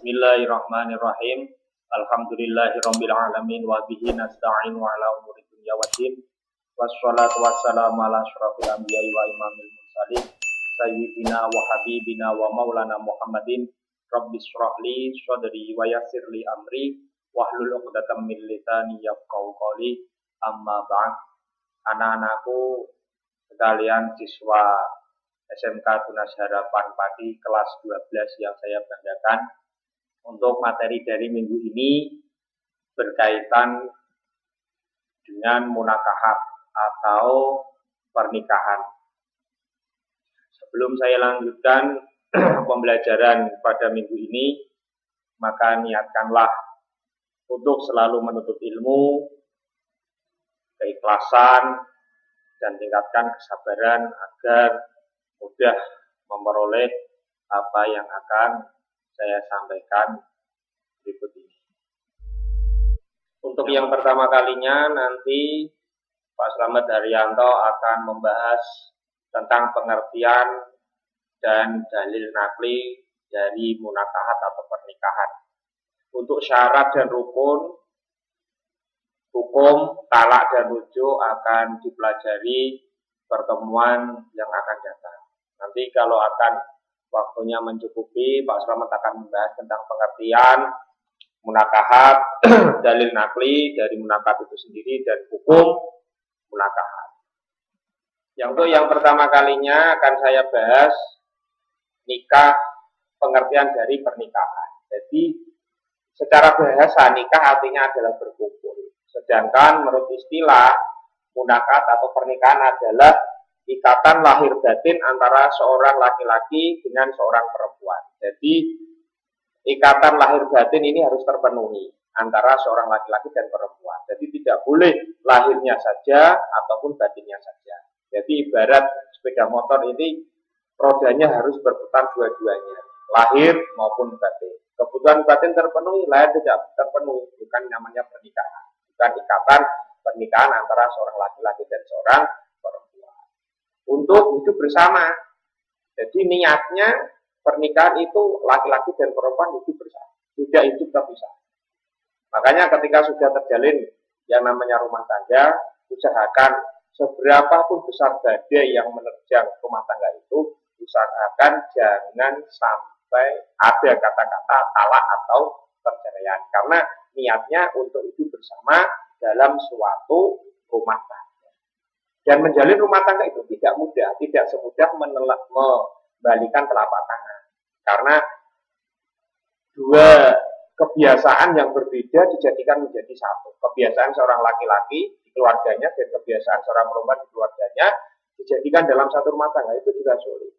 Bismillahirrahmanirrahim. Alhamdulillahirabbil alamin wa bihi nasta'in wa ala umuri dunya waddin. Wassalatu wassalamu ala asyrofil anbiya'i wa imamil mursalin sayyidina wa habibina wa maulana Muhammadin. Rabbis shrah li sadri wa yassir li amri wahlul 'uqdatam min lisani yafqahu qawli. Amma ba'd. Anak-anakku sekalian, siswa SMK Tunas Harapan Pati kelas 12 yang saya banggakan, untuk materi dari minggu ini berkaitan dengan munakahat atau pernikahan. Sebelum saya lanjutkan pembelajaran pada minggu ini, maka niatkanlah untuk selalu menuntut ilmu, keikhlasan, dan tingkatkan kesabaran agar mudah memperoleh apa yang akan saya sampaikan berikut ini. Untuk yang pertama kalinya nanti Pak Slamet Haryanto akan membahas tentang pengertian dan dalil nakli dari munakahat atau pernikahan. Untuk syarat dan rukun, hukum, talak dan rujuk akan dipelajari pertemuan yang akan datang. Nanti kalau akan waktunya mencukupi, Pak Slamet akan membahas tentang pengertian munakahat, dalil nakli dari munakahat itu sendiri, dan hukum munakahat. Yang pertama kalinya akan saya bahas nikah, pengertian dari pernikahan. Jadi secara bahasa nikah artinya adalah berkumpul. Sedangkan menurut istilah munakahat atau pernikahan adalah ikatan lahir batin antara seorang laki-laki dengan seorang perempuan. Jadi ikatan lahir batin ini harus terpenuhi antara seorang laki-laki dan perempuan. Jadi tidak boleh lahirnya saja ataupun batinnya saja. Jadi ibarat sepeda motor ini rodanya harus berputar dua-duanya, lahir maupun batin. Kebutuhan batin terpenuhi, lahir tidak terpenuhi, bukan namanya pernikahan. Bukan ikatan pernikahan antara seorang laki-laki dan seorang perempuan untuk hidup bersama. Jadi niatnya pernikahan itu laki-laki dan perempuan hidup bersama, tidak hidup terpisah. Makanya ketika sudah terjalin yang namanya rumah tangga, usahakan seberapa pun besar badai yang menerjang rumah tangga itu, usahakan jangan sampai ada kata-kata talak atau perceraian, karena niatnya untuk hidup bersama dalam suatu rumah tangga. Dan menjalin rumah tangga itu tidak mudah, tidak semudah membalikan telapak tangan. Karena dua kebiasaan yang berbeda dijadikan menjadi satu. Kebiasaan seorang laki-laki di keluarganya dan kebiasaan seorang perempuan di keluarganya dijadikan dalam satu rumah tangga itu juga sulit.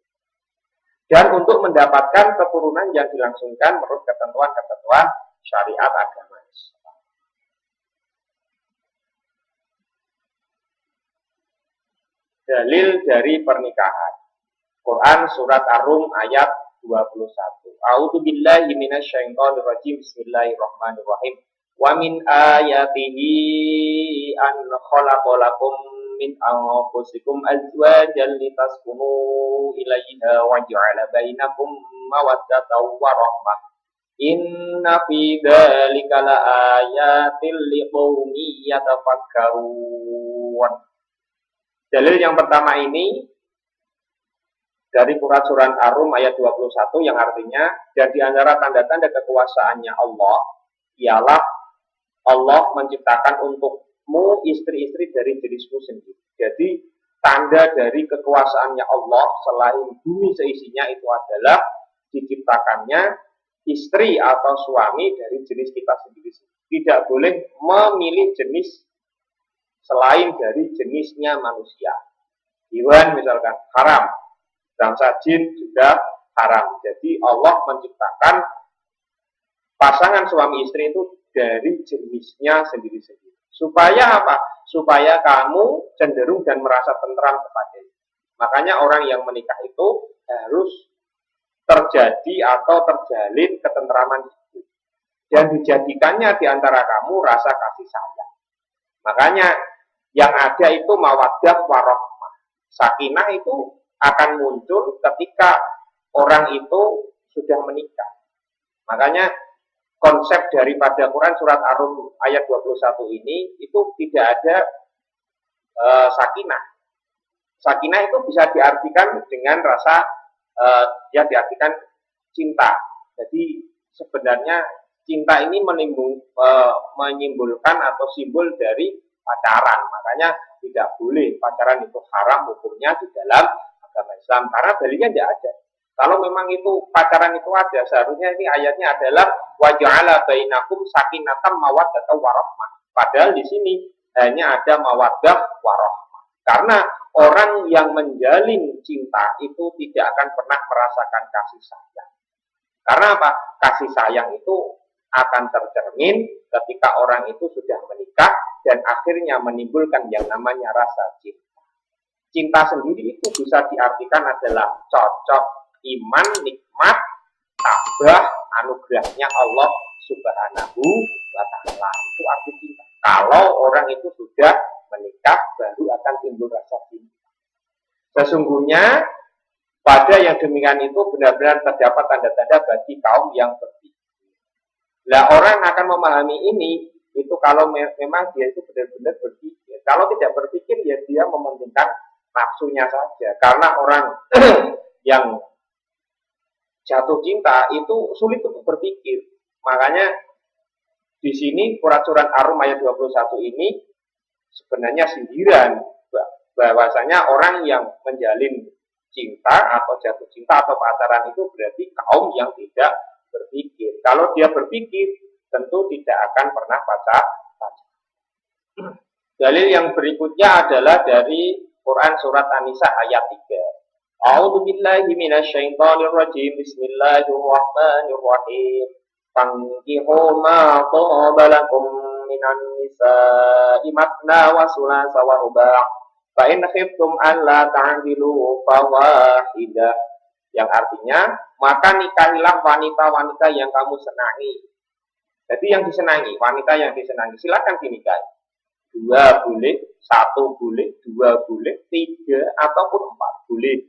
Dan untuk mendapatkan keturunan yang dilangsungkan menurut ketentuan-ketentuan syariat agama. Dalil dari pernikahan. Quran surat Ar-Rum ayat 21. A'udzu billahi minasyaitonir rajim. Bismillahirrahmanirrahim. Wa min ayatihi an khalaqalakum min anfusikum azwajan litaskunu ilaiha wa ja'ala bainakum mawaddatan wa rahmah. Inna fi dzalika laayatil liqaumin yatafakkarun. Dalil yang pertama ini dari surat Ar-Rum ayat 21 yang artinya, dan di antara tanda-tanda kekuasaannya Allah ialah Allah menciptakan untukmu istri-istri dari jenismu sendiri. Jadi tanda dari kekuasaannya Allah selain bumi seisinya itu adalah diciptakannya istri atau suami dari jenis kita sendiri. Tidak boleh memilih jenis selain dari jenisnya manusia. Hewan misalkan haram, bangsa jin juga haram. Jadi Allah menciptakan pasangan suami istri itu dari jenisnya sendiri-sendiri. Supaya apa? Supaya kamu cenderung dan merasa tentram kepadanya. Makanya orang yang menikah itu harus terjadi atau terjalin ketentraman itu. Dan dijadikannya di antara kamu rasa kasih sayang. Makanya yang ada itu mawaddah warahmah. Sakinah itu akan muncul ketika orang itu sudah menikah. Makanya konsep daripada Quran surat Ar-Rum ayat 21 ini itu tidak ada sakinah. Sakinah itu bisa diartikan dengan rasa ya diartikan cinta. Jadi sebenarnya cinta ini menyimpulkan atau simbol dari pacaran. Makanya tidak boleh pacaran itu haram hukumnya di dalam agama Islam karena dalilnya tidak ada. Kalau memang itu pacaran itu ada, seharusnya ini ayatnya adalah wa ja'ala bainakum sakinatan mawaddatan warahmah. Padahal di sini hanya ada mawaddah warahmah. Karena orang yang menjalin cinta itu tidak akan pernah merasakan kasih sayang. Karena apa? Kasih sayang itu akan tercermin ketika orang itu sudah menikah dan akhirnya menimbulkan yang namanya rasa cinta. Cinta sendiri itu bisa diartikan adalah cocok, iman, nikmat, tabah, anugerahnya Allah Subhanahu wa Ta'ala. Itu arti cinta. Kalau orang itu sudah menikah, baru akan timbul rasa cinta. Sesungguhnya pada yang demikian itu benar-benar terdapat tanda-tanda bagi kaum yang berpikir. Nah, orang akan memahami ini itu kalau memang dia itu benar-benar berpikir. Kalau tidak berpikir, ya dia mementingkan nafsunya saja. Karena orang yang jatuh cinta itu sulit untuk berpikir. Makanya di sini surat Ar-Rum ayat 21 ini sebenarnya sindiran bahwasanya orang yang menjalin cinta atau jatuh cinta atau pacaran itu berarti kaum yang tidak berpikir. Kalau dia berpikir, tentu tidak akan pernah pacaran. Dalil yang berikutnya adalah dari Quran surat An-Nisa ayat 3. A'udzu billahi minasyaitonir rajim. Bismillahirrahmanirrahim. Fankihu ma thaba lakum minan nisa'i matna wa sulasa wa ruba'. Fa in khiftum an la ta'dilu fawahidah. Yang artinya, maka nikahilah wanita-wanita yang kamu senangi. Jadi yang disenangi, wanita yang disenangi, silakan dinikahi. 2 boleh, 1 boleh, 2 boleh, 3 ataupun 4 boleh.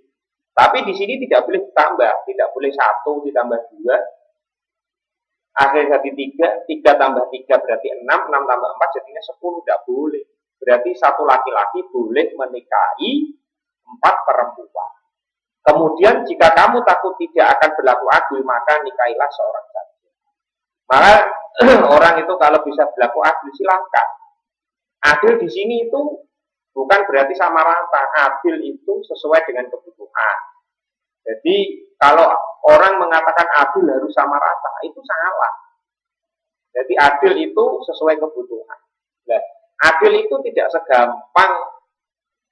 Tapi di sini tidak boleh ditambah, tidak boleh 1 ditambah 2. Akhirnya jadi 3, 3 tambah 3 berarti 6, 6 tambah 4 jadinya 10, tidak boleh. Berarti 1 laki-laki boleh menikahi 4 perempuan. Kemudian jika kamu takut tidak akan berlaku adil, maka nikahilah seorang saja. Maka orang itu kalau bisa berlaku adil silakan. Adil di sini itu bukan berarti sama rata. Adil itu sesuai dengan kebutuhan. Jadi kalau orang mengatakan adil harus sama rata, itu salah. Jadi adil itu sesuai kebutuhan. Nah, adil itu tidak segampang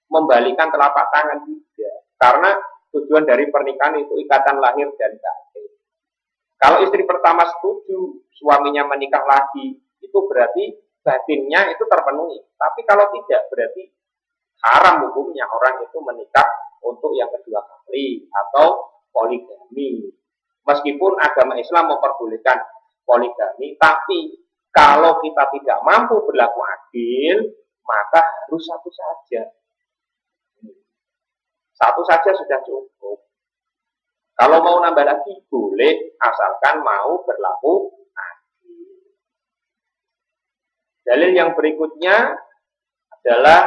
membalikan telapak tangan juga. Karena tujuan dari pernikahan itu ikatan lahir dan batin. Kalau istri pertama setuju, suaminya menikah lagi, itu berarti batinnya itu terpenuhi. Tapi kalau tidak, berarti haram hukumnya orang itu menikah untuk yang kedua kali atau poligami. Meskipun agama Islam memperbolehkan poligami, tapi kalau kita tidak mampu berlaku adil, maka harus satu saja. Satu saja sudah cukup. Kalau mau nambah lagi boleh, asalkan mau berlaku adil. Dalil yang berikutnya adalah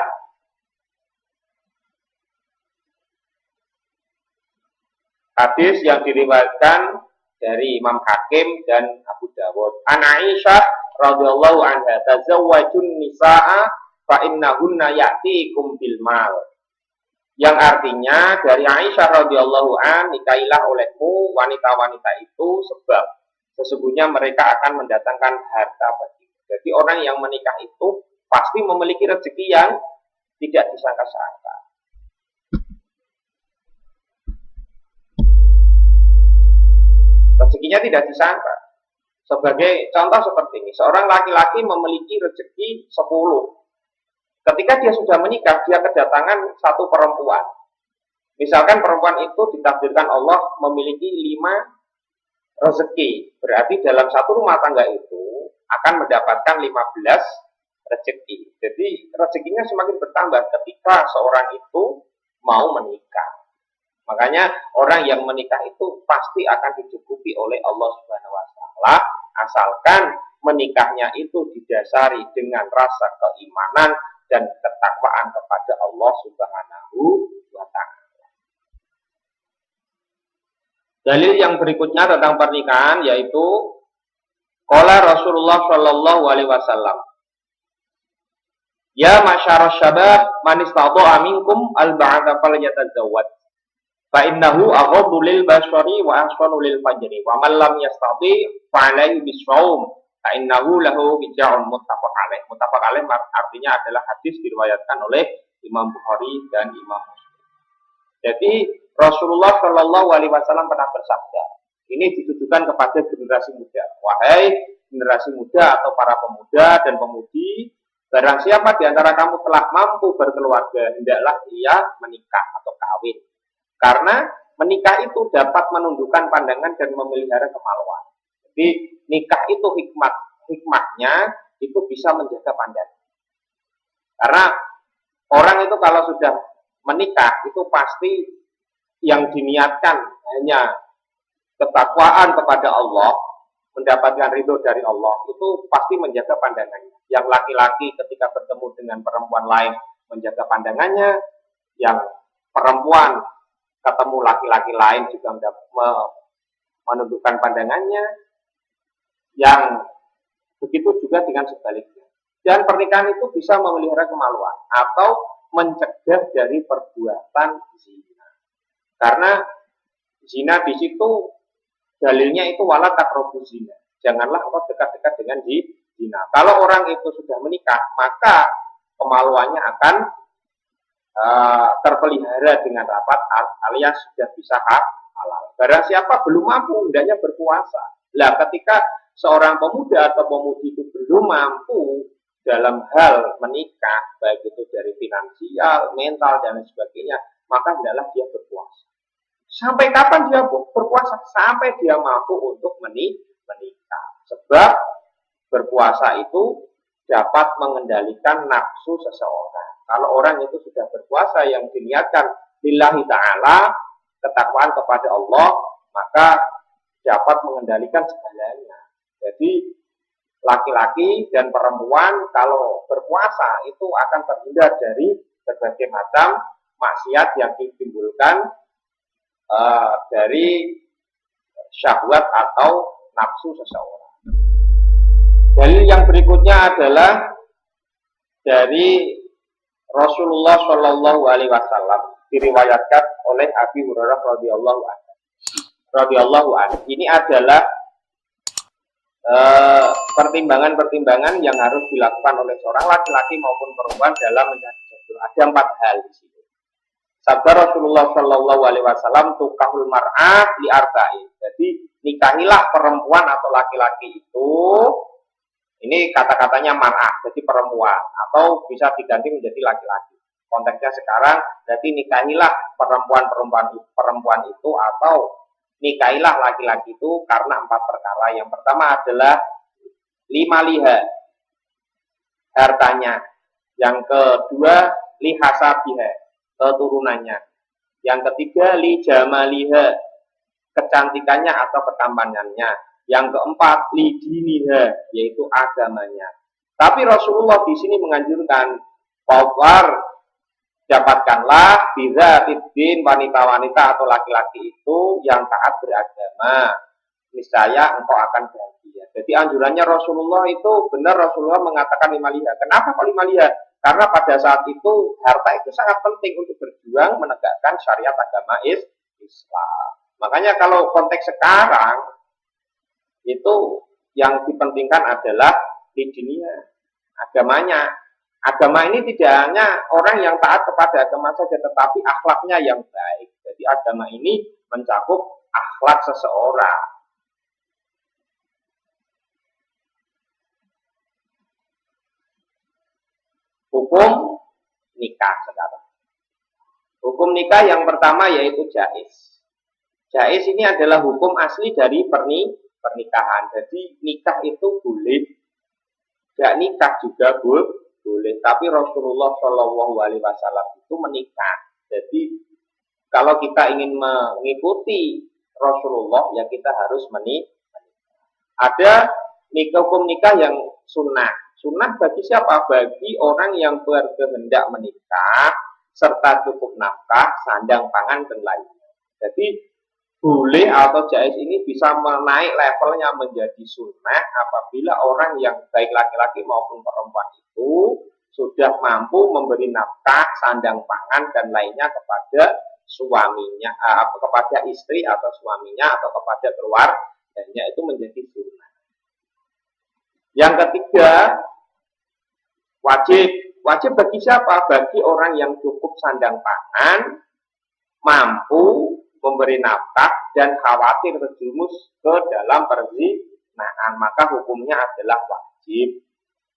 hadis yang diriwayatkan dari Imam Hakim dan Abu Dawud. An Aisyah radhiyallahu anha, tazawwajun nisaa fa innahunna ya'tikum bil mal. Yang artinya dari Aisyah radhiyallahu an, nikahilah olehmu wanita-wanita itu sebab sesungguhnya mereka akan mendatangkan harta bagimu. Jadi orang yang menikah itu pasti memiliki rezeki yang tidak disangka-sangka. Rezekinya tidak disangka. Sebagai contoh seperti ini, seorang laki-laki memiliki rezeki 10. Ketika dia sudah menikah, dia kedatangan satu perempuan. Misalkan perempuan itu ditakdirkan Allah memiliki 5 rezeki. Berarti dalam satu rumah tangga itu akan mendapatkan 15 rezeki. Jadi rezekinya semakin bertambah ketika seorang itu mau menikah. Makanya orang yang menikah itu pasti akan dicukupi oleh Allah Subhanahu wa Ta'ala. masalah, asalkan menikahnya itu didasari dengan rasa keimanan dan ketakwaan kepada Allah Subhanahu wa Ta'ala. Dalil yang berikutnya tentang pernikahan yaitu qala Rasulullah sallallahu alaihi wasallam, ya masyarakat syabab man istata'a minkum al-ba'ata falyatazawwaj fa innahu aghaddu lil basari wa ahsanu lil fajri wa man lam yastati' fa alayhi bisawm fa innahu lahu wija'un muttafaq alaih. Muttafaq alaih artinya adalah hadis diriwayatkan oleh Imam Bukhari dan Imam Muslim. Jadi Rasulullah Shallallahu Alaihi Wasallam pernah bersabda, ini ditujukan kepada generasi muda. Wahai generasi muda atau para pemuda dan pemudi, barang siapa di antara kamu telah mampu berkeluarga, hendaklah ia menikah atau kawin. Karena menikah itu dapat menundukkan pandangan dan memelihara kemaluan. Jadi nikah itu hikmahnya itu bisa menjaga pandangan. Karena orang itu kalau sudah menikah itu pasti yang diniatkan hanya ketakwaan kepada Allah, mendapatkan ridho dari Allah, itu pasti menjaga pandangannya. Yang laki-laki ketika bertemu dengan perempuan lain menjaga pandangannya, yang perempuan ketemu laki-laki lain juga menundukkan pandangannya, yang begitu juga dengan sebaliknya. Dan pernikahan itu bisa memelihara kemaluan atau mencegah dari perbuatan zina. Karena zina di situ dalilnya itu wala taqrabu zina. Janganlah engkau dekat-dekat dengan zina. Kalau orang itu sudah menikah, maka kemaluannya akan terpelihara dengan rapat alias sudah bisa halal. Barang siapa belum mampu, hendaknya berpuasa. Lah ketika seorang pemuda atau pemudi itu belum mampu dalam hal menikah, baik itu dari finansial, mental dan sebagainya, maka hendaklah dia berpuasa. Sampai kapan dia berpuasa? Sampai dia mampu untuk menikah. Sebab berpuasa itu dapat mengendalikan nafsu seseorang. Kalau orang itu sudah berpuasa yang diniatkan lillahi ta'ala, ketakwaan kepada Allah, maka dapat mengendalikan segalanya. Jadi laki-laki dan perempuan kalau berpuasa itu akan terhindar dari berbagai macam maksiat yang ditimbulkan dari syahwat atau nafsu seseorang. Dalil yang berikutnya adalah dari Rasulullah Shallallahu Alaihi Wasallam, diriwayatkan oleh Abi Hurairah radhiyallahu anhu. Ini adalah pertimbangan-pertimbangan yang harus dilakukan oleh seorang laki-laki maupun perempuan dalam mencari jodoh. Ada 4 hal di sini. Sabda Rasulullah Shallallahu Alaihi Wasallam, tukahul mar'ah li arba'in. Jadi nikahilah perempuan atau laki-laki itu, ini kata-katanya mar'ah, jadi perempuan, atau bisa diganti menjadi laki-laki. Konteksnya sekarang, jadi nikahilah perempuan itu atau nikahilah laki-laki itu karena 4 perkara. Yang pertama adalah 5 liha, hartanya. Yang kedua lihasabiha, keturunannya. Yang ketiga li jamaliha, kecantikannya atau ketampanannya. Yang keempat li diniha, yaitu agamanya. Tapi Rasulullah di sini menganjurkan bahwa dapatkanlah bidzatiddin, wanita-wanita atau laki-laki itu yang taat beragama, niscaya engkau akan bahagia. Jadi anjurannya Rasulullah itu benar, Rasulullah mengatakan 5 liha. Kenapa kok 5 liha? Karena pada saat itu harta itu sangat penting untuk berjuang menegakkan syariat agama Islam. Makanya kalau konteks sekarang itu yang dipentingkan adalah di dunia agamanya. Agama ini tidak hanya orang yang taat kepada agama saja, tetapi akhlaknya yang baik. Jadi agama ini mencakup akhlak seseorang. Hukum nikah sekarang. Hukum nikah yang pertama yaitu jaiz. Jaiz ini adalah hukum asli dari pernikahan. Jadi nikah itu boleh, gak nikah juga boleh. Tapi Rasulullah Shallallahu Alaihi Wasallam itu menikah. Jadi kalau kita ingin mengikuti Rasulullah, ya kita harus menikah. Ada hukum nikah yang sunnah. Sunnah bagi siapa? Bagi orang yang berkehendak menikah serta cukup nafkah, sandang pangan dan lainnya. Jadi boleh atau jais ini bisa menaik levelnya menjadi sunnah apabila orang yang baik laki-laki maupun perempuan itu sudah mampu memberi nafkah, sandang pangan dan lainnya kepada suaminya, kepada istri atau suaminya atau kepada keluarganya, itu menjadi sunnah. Yang ketiga, wajib bagi siapa? Bagi orang yang cukup sandang pangan, mampu memberi nafkah dan khawatir terjerumus ke dalam perzinahan, maka hukumnya adalah wajib.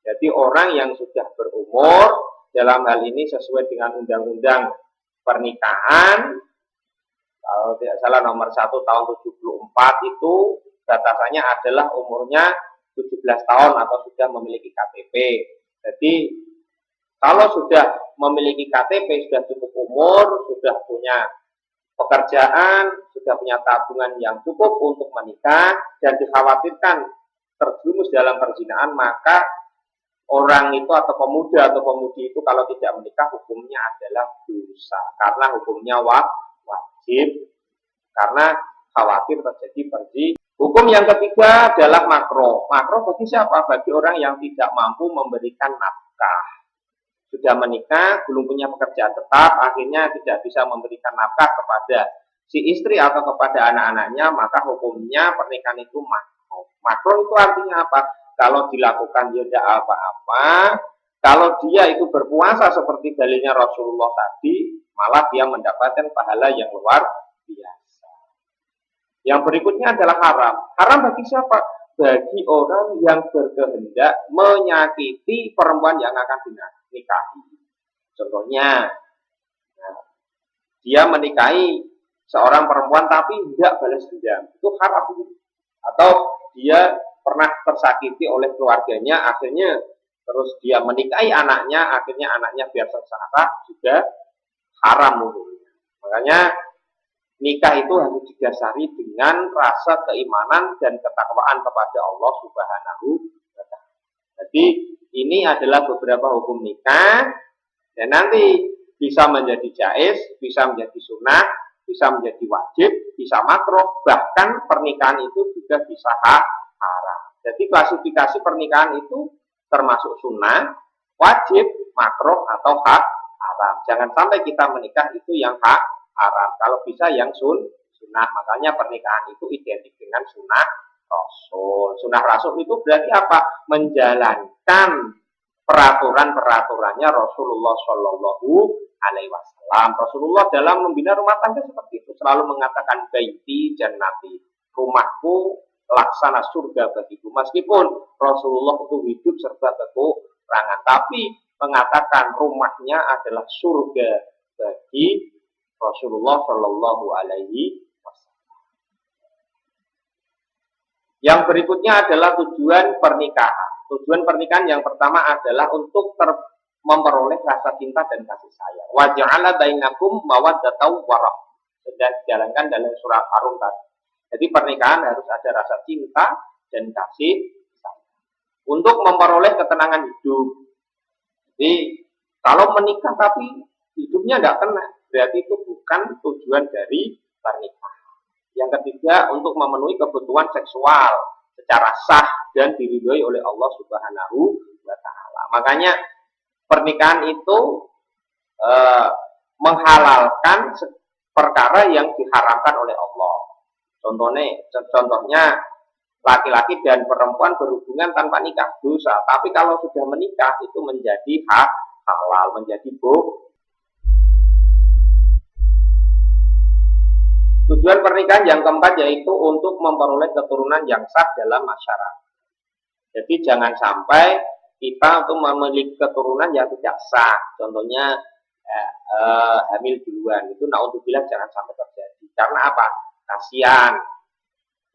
Jadi orang yang sudah berumur, dalam hal ini sesuai dengan undang-undang pernikahan, kalau tidak salah nomor 1 tahun 74 itu batasannya adalah umurnya 17 tahun atau sudah memiliki KTP. Jadi kalau sudah memiliki KTP, sudah cukup umur, sudah punya pekerjaan, sudah punya tabungan yang cukup untuk menikah dan dikhawatirkan terjerumus dalam perzinahan, maka orang itu atau pemuda atau pemudi itu kalau tidak menikah hukumnya adalah dosa karena hukumnya wajib karena khawatir terjadi perzinahan. Hukum yang ketiga adalah makruh. Makruh bagi siapa? Bagi orang yang tidak mampu memberikan nafkah. Sudah menikah, belum punya pekerjaan tetap, akhirnya tidak bisa memberikan nafkah kepada si istri atau kepada anak-anaknya, maka hukumnya pernikahan itu makruh. Makruh itu artinya apa? Kalau dilakukan dia tidak apa-apa, kalau dia itu berpuasa seperti dalilnya Rasulullah tadi, malah dia mendapatkan pahala yang luar biasa. Yang berikutnya adalah haram. Haram bagi siapa? Bagi orang yang berkehendak menyakiti perempuan yang akan dinikahi. Contohnya, dia menikahi seorang perempuan tapi tidak balas dendam, itu haram. Atau dia pernah tersakiti oleh keluarganya, akhirnya terus dia menikahi anaknya, akhirnya anaknya biar sengsara, juga haram. Makanya nikah itu harus didasari dengan rasa keimanan dan ketakwaan kepada Allah Subhanahu wa Ta'ala. Jadi ini adalah beberapa hukum nikah dan nanti bisa menjadi jaiz, bisa menjadi sunnah, bisa menjadi wajib, bisa makruh, bahkan pernikahan itu juga bisa haram. Jadi klasifikasi pernikahan itu termasuk sunnah, wajib, makruh atau haram. Jangan sampai kita menikah itu yang haram. Kalau bisa yang sunnah. Makanya pernikahan itu identik dengan sunnah Rasul. Sunnah Rasul itu berarti apa? Menjalankan peraturan-peraturannya Rasulullah Shallallahu Alaihi Wasallam. Rasulullah dalam membina rumah tangga seperti itu selalu mengatakan baiti jannati, rumahku laksana surga bagiku. Meskipun Rasulullah itu hidup serba kekurangan, tapi mengatakan rumahnya adalah surga bagi Rasulullah Shallallahu Alaihi Wasallam. Yang berikutnya adalah tujuan pernikahan. Tujuan pernikahan yang pertama adalah untuk memperoleh rasa cinta dan kasih sayang. Wa ja'ala bainakum mawaddatan wa rahmah. Sudah dijalankan dalam surah Ar-Rum tadi. Jadi pernikahan harus ada rasa cinta dan kasih sayang untuk memperoleh ketenangan hidup. Jadi kalau menikah tapi hidupnya nggak tenang, berarti itu bukan tujuan dari pernikahan. Yang ketiga, untuk memenuhi kebutuhan seksual secara sah dan diridhoi oleh Allah Subhanahu wa Ta'ala. Makanya pernikahan itu menghalalkan perkara yang diharamkan oleh Allah. Contohnya laki-laki dan perempuan berhubungan tanpa nikah dosa, tapi kalau sudah menikah itu menjadi halal, menjadi boleh. Tujuan pernikahan yang keempat yaitu untuk memperoleh keturunan yang sah dalam masyarakat. Jadi jangan sampai kita untuk memiliki keturunan yang tidak sah. Contohnya hamil duluan, itu naudzubillah jangan sampai terjadi. Karena apa? Kasihan.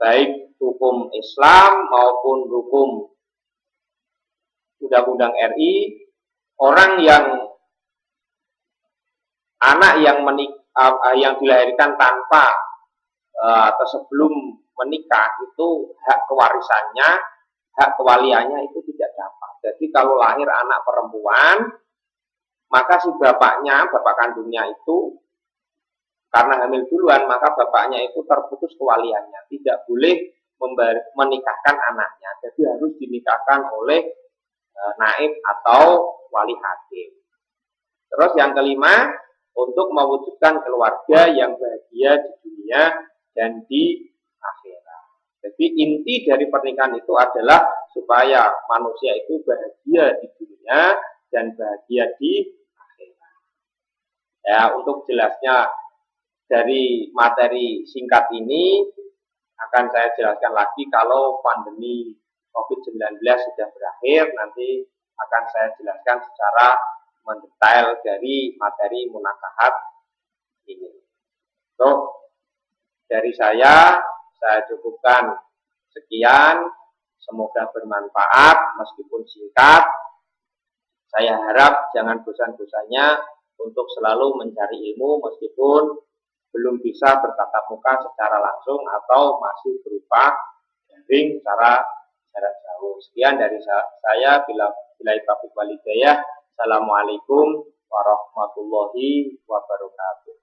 Baik hukum Islam maupun hukum Undang-Undang RI, orang yang anak yang dilahirkan tanpa atau sebelum menikah itu hak kewarisannya, hak kewaliannya itu tidak dapat. Jadi kalau lahir anak perempuan, maka si bapaknya, bapak kandungnya itu karena hamil duluan, maka bapaknya itu terputus kewaliannya, tidak boleh menikahkan anaknya. Jadi harus dinikahkan oleh naib atau wali hakim. Terus yang kelima, untuk mewujudkan keluarga yang bahagia di dunia dan di akhirat. Jadi inti dari pernikahan itu adalah supaya manusia itu bahagia di dunia dan bahagia di akhirat. Ya, untuk jelasnya dari materi singkat ini akan saya jelaskan lagi kalau pandemi COVID-19 sudah berakhir, nanti akan saya jelaskan secara mendetail dari materi munakahat ini. So, dari saya cukupkan sekian, semoga bermanfaat meskipun singkat. Saya harap jangan bosan-bosannya untuk selalu mencari ilmu meskipun belum bisa bertatap muka secara langsung atau masih berupa daring secara jarak jauh. Sekian dari saya, bila taufiq wal hidayah. Assalamualaikum warahmatullahi wabarakatuh.